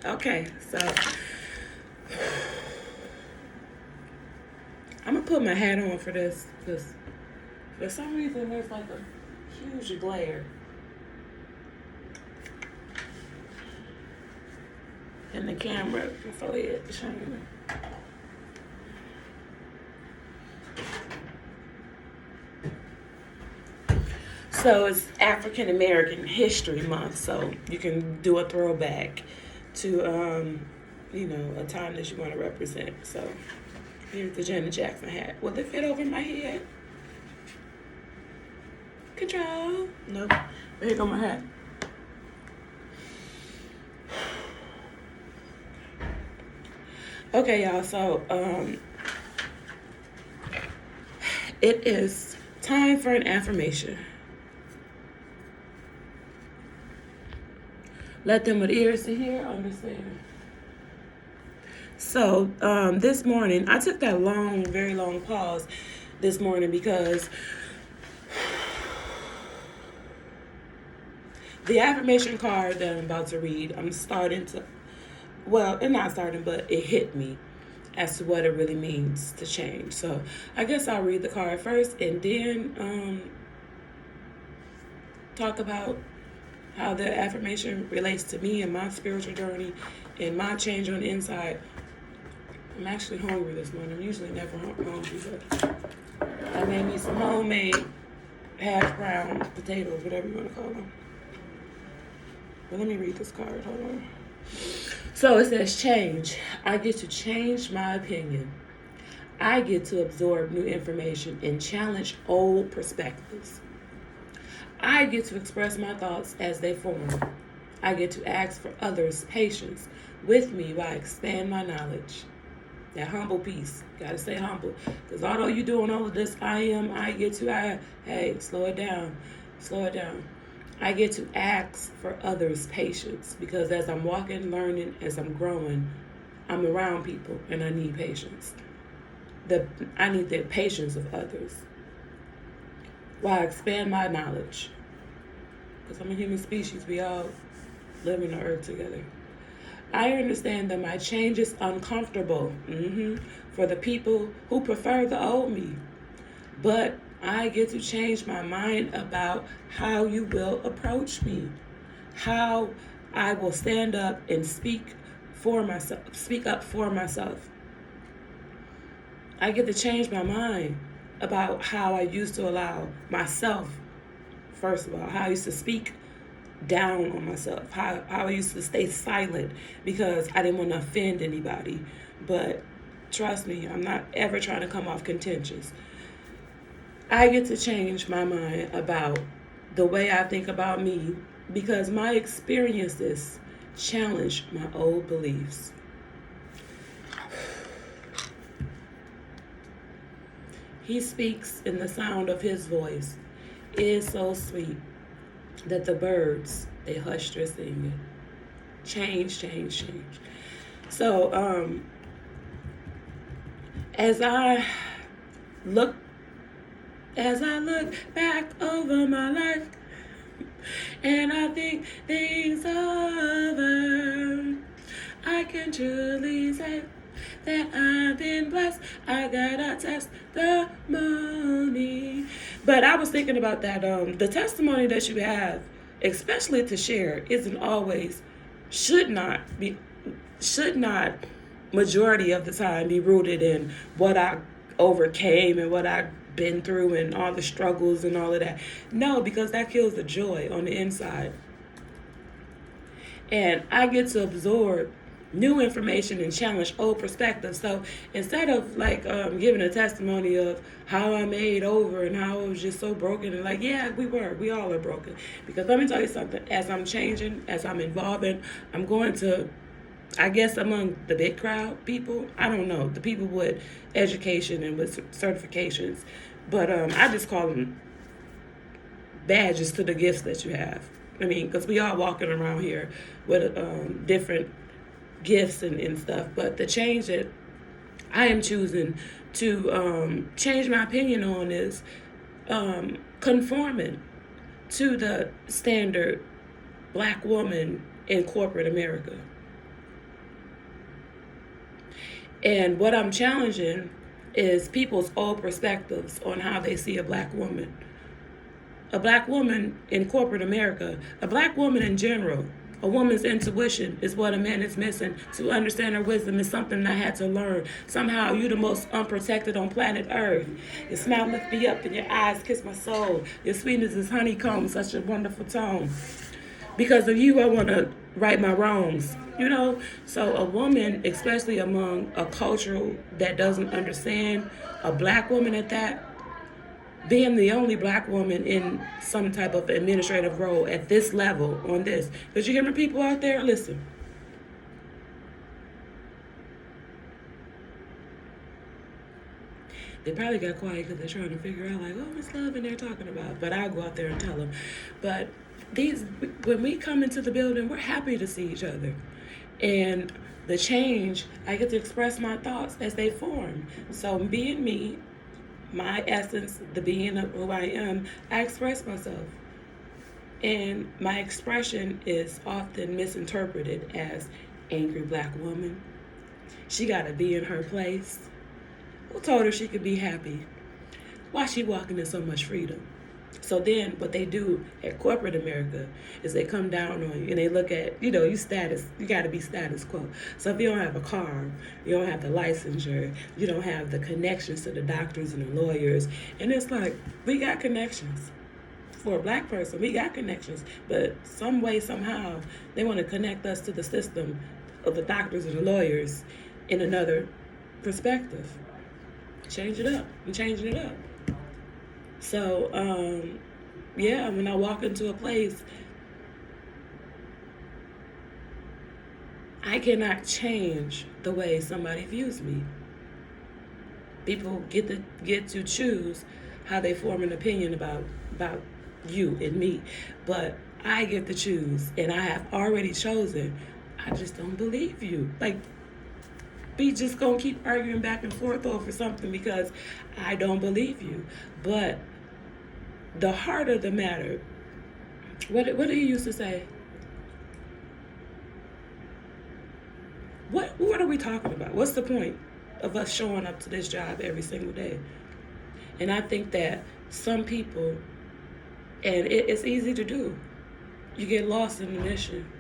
Okay, so I'm gonna put my hat on for this because for some reason there's like a huge glare in the camera before it shine. So it's African American History Month, so you can do a throwback to a time that you want to represent. So here's the Janet Jackson hat. Will it fit over my head? Control. Nope. Here go my hat. Okay, y'all. So it is time for an affirmation. Let them with ears to hear understand. So this morning, I took that long, very long pause this morning because the affirmation card that I'm about to read, I'm starting to, well, it's not starting, but it hit me as to what it really means to change. So I guess I'll read the card first and then talk about how the affirmation relates to me and my spiritual journey and my change on the inside. I'm actually hungry this morning. I'm usually never hungry, but I made me some homemade hash brown potatoes, whatever you want to call them. But let me read this card. Hold on. So it says change. I get to change my opinion. I get to absorb new information and challenge old perspectives. I get to express my thoughts as they form. I get to ask for others' patience with me while I expand my knowledge. That humble piece. Gotta stay humble. Because although you're doing all of this, hey, slow it down. Slow it down. I get to ask for others' patience because as I'm walking, learning, as I'm growing, I'm around people and I need patience. I need the patience of others while I expand my knowledge. Because I'm a human species, we all live on the earth together. I understand that my change is uncomfortable for the people who prefer the old me. But I get to change my mind about how you will approach me, how I will stand up and speak up for myself. I get to change my mind about how I used to allow myself, first of all, how I used to speak down on myself, how I used to stay silent because I didn't want to offend anybody. But trust me, I'm not ever trying to come off contentious. I get to change my mind about the way I think about me because my experiences challenge my old beliefs. He speaks in the sound of his voice. It is so sweet that the birds, they hush their singing. Change, change, change. So, as I look back over my life and I think things over, I can truly say that I've been blessed. I got a testimony. But I was thinking about that. The testimony that you have, especially to share, isn't always, should not majority of the time be rooted in what I overcame and what I've been through and all the struggles and all of that. No, because that kills the joy on the inside. And I get to absorb new information and challenge old perspectives. So instead of giving a testimony of how I made over and how I was just so broken and we all are broken. Because let me tell you something, as I'm changing, as I'm evolving, I'm going to, I guess among the big crowd people, I don't know, the people with education and with certifications, but I just call them badges to the gifts that you have. I mean, because we all walking around here with different gifts and stuff, but the change that I am choosing to change my opinion on is conforming to the standard black woman in corporate America. And what I'm challenging is people's old perspectives on how they see a black woman. A black woman in corporate America, a black woman in general, a woman's intuition is what a man is missing. To understand her wisdom is something I had to learn. Somehow, you the most unprotected on planet Earth. Your smile lifts me up and your eyes kiss my soul. Your sweetness is honeycomb, such a wonderful tone. Because of you, I want to right my wrongs. So a woman, especially among a culture that doesn't understand, a black woman at that, being the only black woman in some type of administrative role at this level on this. Did you hear my people out there? Listen. They probably got quiet because they're trying to figure out, like, oh, Miss Love and they're talking about. But I'll go out there and tell them. But when we come into the building, we're happy to see each other. And the change, I get to express my thoughts as they form. So being me, my essence, the being of who I am, I express myself. And my expression is often misinterpreted as angry black woman. She gotta be in her place. Who told her she could be happy? Why she walking in so much freedom? So then what they do at corporate America is they come down on you and they look at, you got to be status quo. So if you don't have a car, you don't have the licensure, you don't have the connections to the doctors and the lawyers, and it's like, we got connections. For a black person, we got connections, but some way, somehow, they want to connect us to the system of the doctors and the lawyers in another perspective. Change it up. I'm changing it up. So, when I walk into a place, I cannot change the way somebody views me. People get to choose how they form an opinion about you and me, but I get to choose, and I have already chosen. I just don't believe you. Like, we just gonna keep arguing back and forth over something because I don't believe you. But the heart of the matter, what do you used to say? What are we talking about? What's the point of us showing up to this job every single day? And I think that some people, and it's easy to do, you get lost in the mission.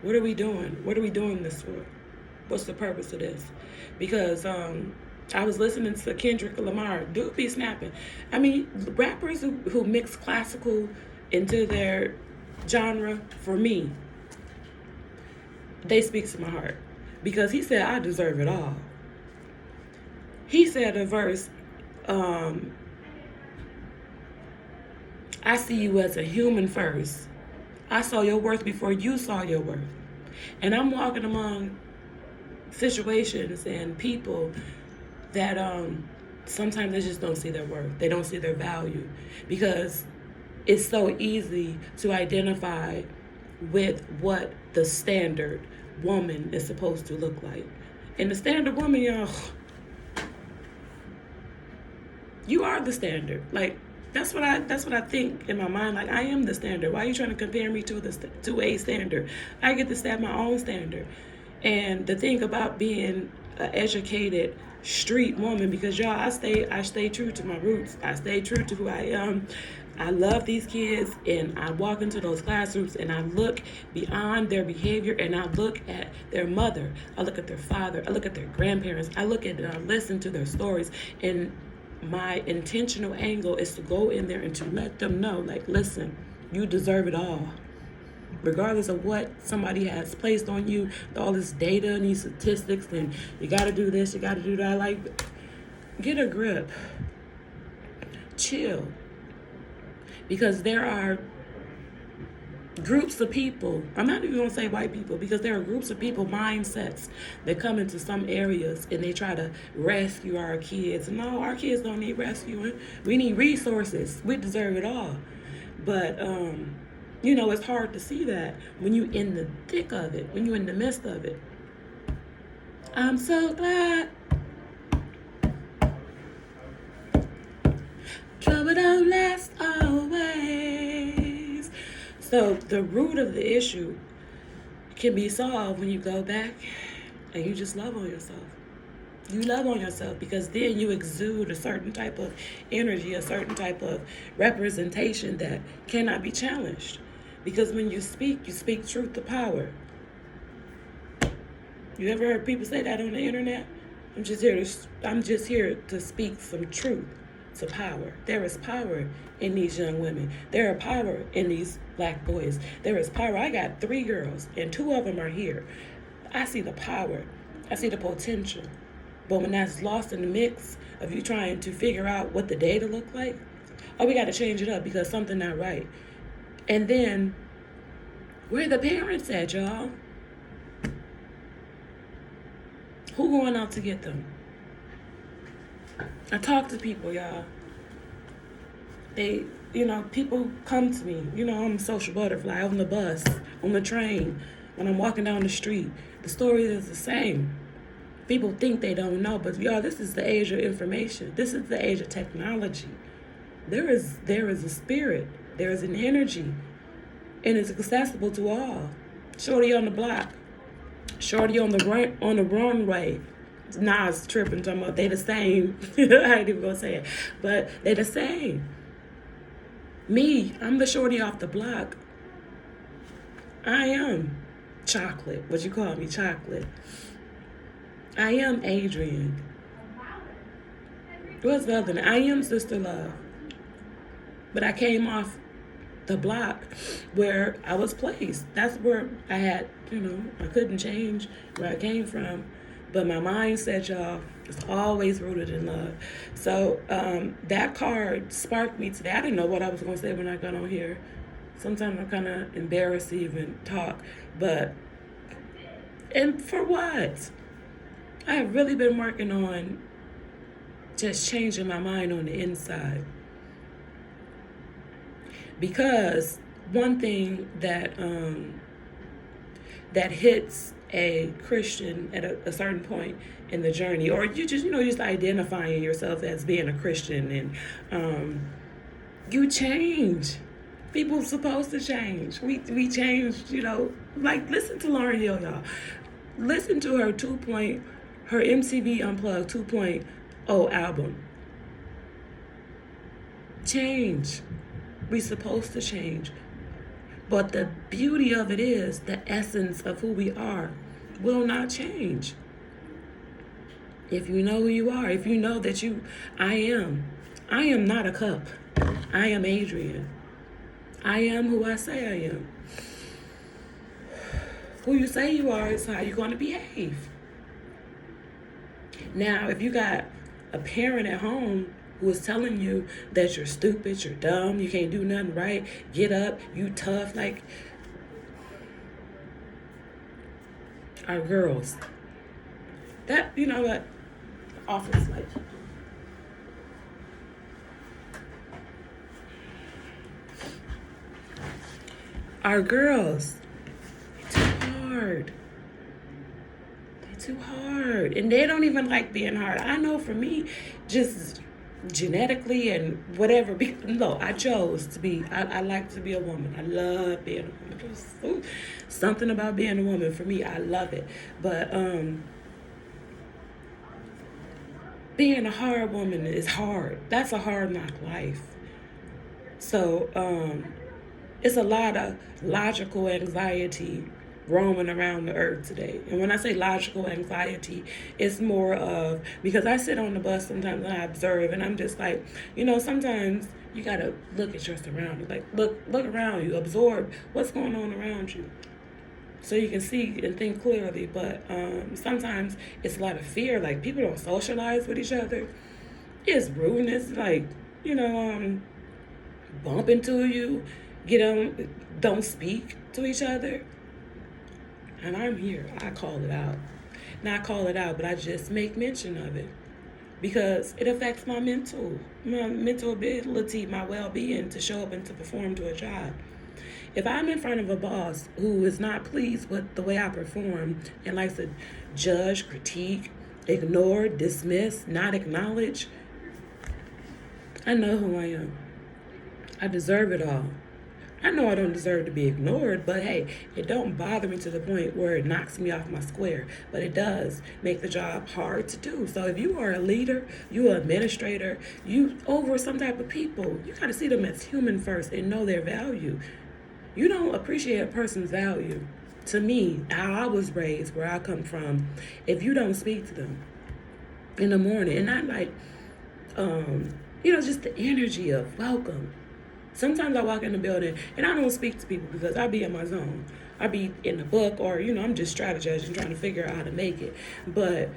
What are we doing? What are we doing this for? What's the purpose of this? Because I was listening to Kendrick Lamar. Dude be snapping. I mean, rappers who mix classical into their genre, for me, they speak to my heart. Because he said, I deserve it all. He said a verse, I see you as a human first. I saw your worth before you saw your worth. And I'm walking among situations and people that sometimes they just don't see their worth. They don't see their value because it's so easy to identify with what the standard woman is supposed to look like. And the standard woman, y'all, you are the standard. Like, that's what I think in my mind. Like, I am the standard. Why are you trying to compare me to a standard? I get to set my own standard. And the thing about being an educated street woman, because y'all, I stay true to my roots. I stay true to who I am. I love these kids, and I walk into those classrooms and I look beyond their behavior and I look at their mother. I look at their father. I look at their grandparents. I look at and I listen to their stories. And my intentional angle is to go in there and to let them know, like, listen, you deserve it all. Regardless of what somebody has placed on you, all this data and these statistics, and you got to do this, you got to do that. Like, get a grip. Chill. Because there are groups of people, I'm not even going to say white people, because there are groups of people, mindsets, that come into some areas and they try to rescue our kids. No, our kids don't need rescuing. We need resources. We deserve it all. But, it's hard to see that when you're in the thick of it, when you're in the midst of it. I'm so glad. Trouble don't last always. So the root of the issue can be solved when you go back and you just love on yourself. You love on yourself because then you exude a certain type of energy, a certain type of representation that cannot be challenged. Because when you speak truth to power. You ever heard people say that on the internet? I'm just here to speak some truth to power. There is power in these young women. There is power in these black boys. There is power. I got 3 girls and 2 of them are here. I see the power. I see the potential. But when that's lost in the mix of you trying to figure out what the data look like, oh, we got to change it up because something not right. And then, where the parents at, y'all? Who going out to get them? I talk to people, y'all. People come to me. I'm a social butterfly on the bus, on the train, when I'm walking down the street. The story is the same. People think they don't know, but y'all, this is the age of information. This is the age of technology. There is a spirit. There is an energy, and it's accessible to all. Shorty on the block, shorty on the runway. Nas tripping, talking about they the same. I ain't even gonna say it, but they the same. Me, I'm the shorty off the block. I am chocolate. What you call me, chocolate. I am Adrian. What's the other name? I am Sister Love. But I came off the block where I was placed. That's where I had, I couldn't change where I came from. But my mindset, y'all, is always rooted in love. So that card sparked me today. I didn't know what I was going to say when I got on here. Sometimes I'm kind of embarrassed to even talk. And for what? I have really been working on just changing my mind on the inside. Because one thing that hits a Christian at a certain point in the journey, or you just identifying yourself as being a Christian, and you change. People supposed to change. We change, like listen to Lauryn Hill, y'all. Listen to her her MTV Unplugged 2.0 album. Change. We supposed to change. But the beauty of it is the essence of who we are will not change. If you know who you are, if you know that I am not a cup. I am Adrian. I am who I say I am. Who you say you are is how you're going to behave. Now, if you got a parent at home who is telling you that you're stupid, you're dumb, you can't do nothing right, get up, you tough, like our girls. That, what? Office like. Our girls, they're too hard. Too hard, and they don't even like being hard. I know for me, just genetically and whatever. No, I chose to be. I like to be a woman. I love being a woman. There's something about being a woman for me. I love it. But being a hard woman is hard. That's a hard knock life. So it's a lot of logical anxiety roaming around the earth today. And when I say logical anxiety, it's more of, because I sit on the bus sometimes and I observe, and I'm just like, sometimes you gotta look at your surroundings, like look around you, absorb what's going on around you, so you can see and think clearly. But sometimes it's a lot of fear, like people don't socialize with each other. It's rudeness, like, bump into you, don't speak to each other. And I'm here. I call it out. Not call it out, but I just make mention of it. Because it affects my mental ability, my well-being to show up and to perform to a job. If I'm in front of a boss who is not pleased with the way I perform and likes to judge, critique, ignore, dismiss, not acknowledge, I know who I am. I deserve it all. I know I don't deserve to be ignored, but hey, it don't bother me to the point where it knocks me off my square. But it does make the job hard to do. So if you are a leader, you an administrator, you over some type of people, you got to see them as human first and know their value. You don't appreciate a person's value. To me, how I was raised, where I come from, if you don't speak to them in the morning, and not like, just the energy of welcome. Sometimes I walk in the building and I don't speak to people because I be in my zone. I be in the book, or I'm just strategizing, trying to figure out how to make it. But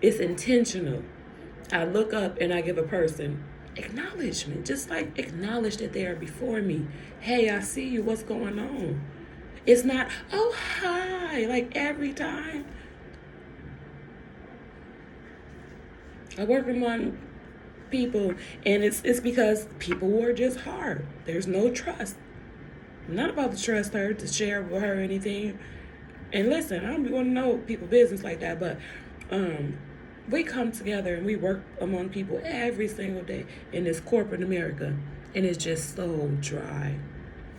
it's intentional. I look up and I give a person acknowledgement, just like acknowledge that they are before me. Hey, I see you. What's going on? It's not, oh, hi, like every time. I work among people, and it's because people were just hard. There's no trust. I'm not about to trust her, to share with her anything. And listen, I don't want to know people's business like that, but we come together and we work among people every single day in this corporate America, and it's just so dry.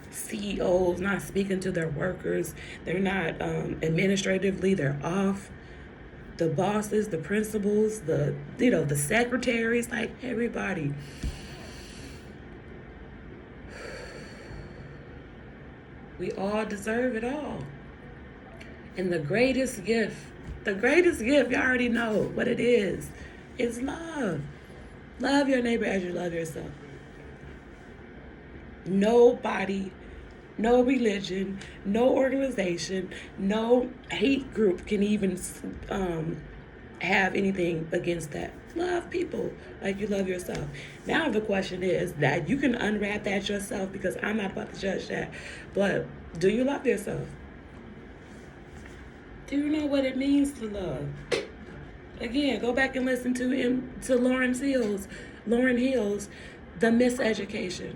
CEOs not speaking to their workers. They're not administratively, they're off. The bosses, the principals, the secretaries, like everybody. We all deserve it all. And the greatest gift, you already know what it is love. Love your neighbor as you love yourself. Nobody, no religion, no organization, no hate group can even have anything against that. Love people like you love yourself. Now the question is that you can unwrap that yourself, because I'm not about to judge that. But do you love yourself? Do you know what it means to love? Again, go back and listen to Lauryn Hill's, the miseducation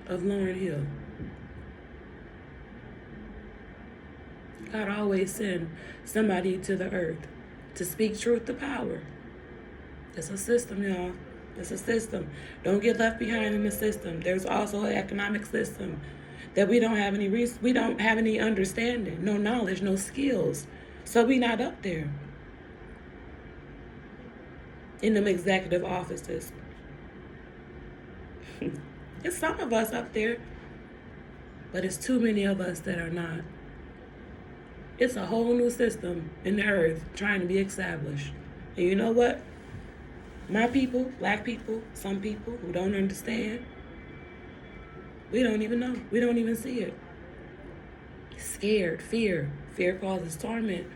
of Lauryn Hill. God always send somebody to the earth to speak truth to power. It's a system, y'all. It's a system. Don't get left behind in the system. There's also an economic system that we don't have any understanding, no knowledge, no skills. So we not up there in them executive offices. It's some of us up there, but it's too many of us that are not. It's a whole new system in the earth trying to be established. And you know what? My people, black people, some people who don't understand, we don't even know. We don't even see it. Scared, fear. Fear causes torment.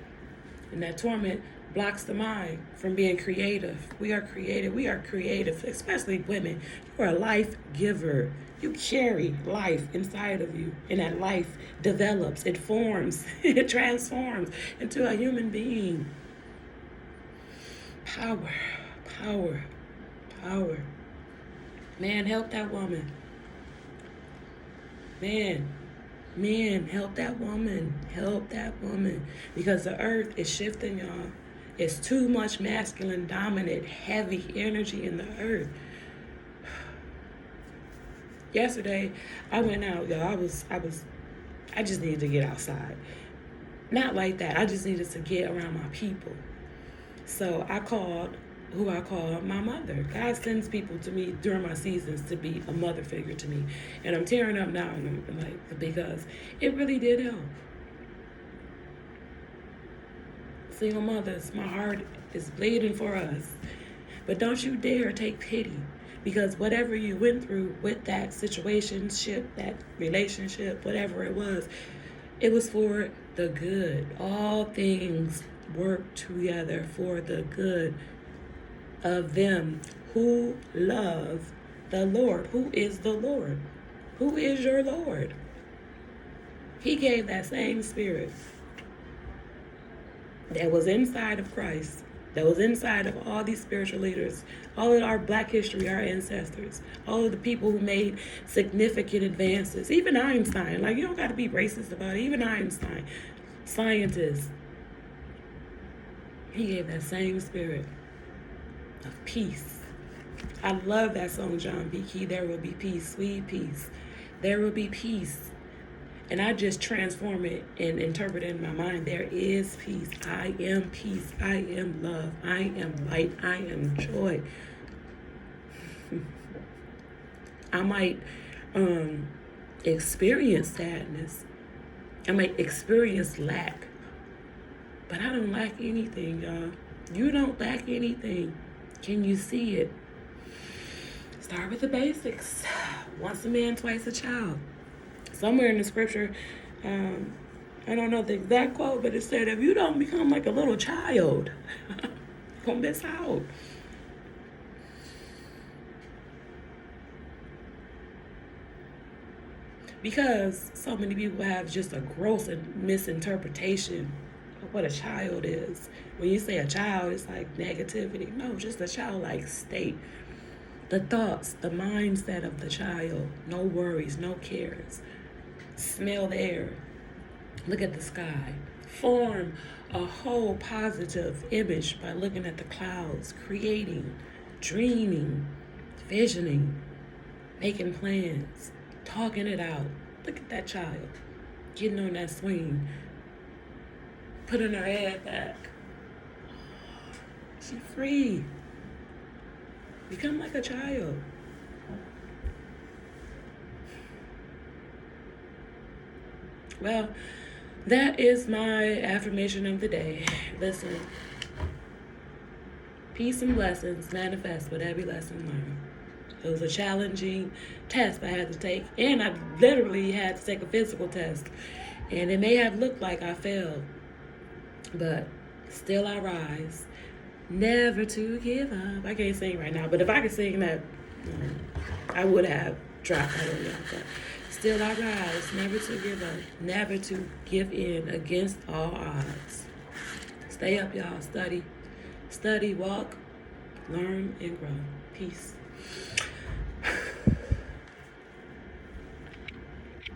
And that torment blocks the mind from being creative. We are creative, especially women. You are a life giver. You carry life inside of you, and that life develops, it forms, it transforms into a human being. Power. Man, help that woman. Man, help that woman. Because the earth is shifting, y'all. It's too much masculine, dominant, heavy energy in the earth. Yesterday, I went out, y'all. I just needed to get outside. Not like that. I just needed to get around my people. So I called who I call my mother. God sends people to me during my seasons to be a mother figure to me. And I'm tearing up now, and I'm like, because it really did help. Single mothers, my heart is bleeding for us. But don't you dare take pity, because whatever you went through with that situationship, that relationship, whatever it was for the good. All things work together for the good of them who love the Lord. Who is the Lord? Who is your Lord? He gave that same spirit that was inside of Christ, that was inside of all these spiritual leaders, all of our Black history, our ancestors, all of the people who made significant advances. Even Einstein, like, you don't got to be racist about it. Even Einstein, scientists, he gave that same spirit of peace, I love that song, John B. Key. There will be peace, sweet peace. There will be peace. And I just transform it and interpret it in my mind. There is peace. I am peace. I am love. I am light. I am joy. I might experience sadness. I might experience lack. But I don't lack anything, y'all. You don't lack anything. Can you see it? Start with the basics. Once a man, twice a child. Somewhere in the scripture, I don't know the exact quote, but it said, if you don't become like a little child, you're going to miss out. Because so many people have just a gross misinterpretation of what a child is. When you say a child, it's like negativity. No, just a childlike state. The thoughts, the mindset of the child. No worries, no cares. Smell the air. Look at the sky. Form a whole positive image by looking at the clouds, creating, dreaming, visioning, making plans, talking it out. Look at that child getting on that swing, putting her head back. She's free. Become like a child. Well, that is my affirmation of the day. Listen, peace and blessings manifest with every lesson learned. It was a challenging test I had to take, and I literally had to take a physical test. And it may have looked like I failed, but still I rise. Never to give up. I can't sing right now, but if I could sing that, I would have dropped out on y'all. But still I rise. Never to give up. Never to give in against all odds. Stay up, y'all. Study, walk, learn, and grow. Peace.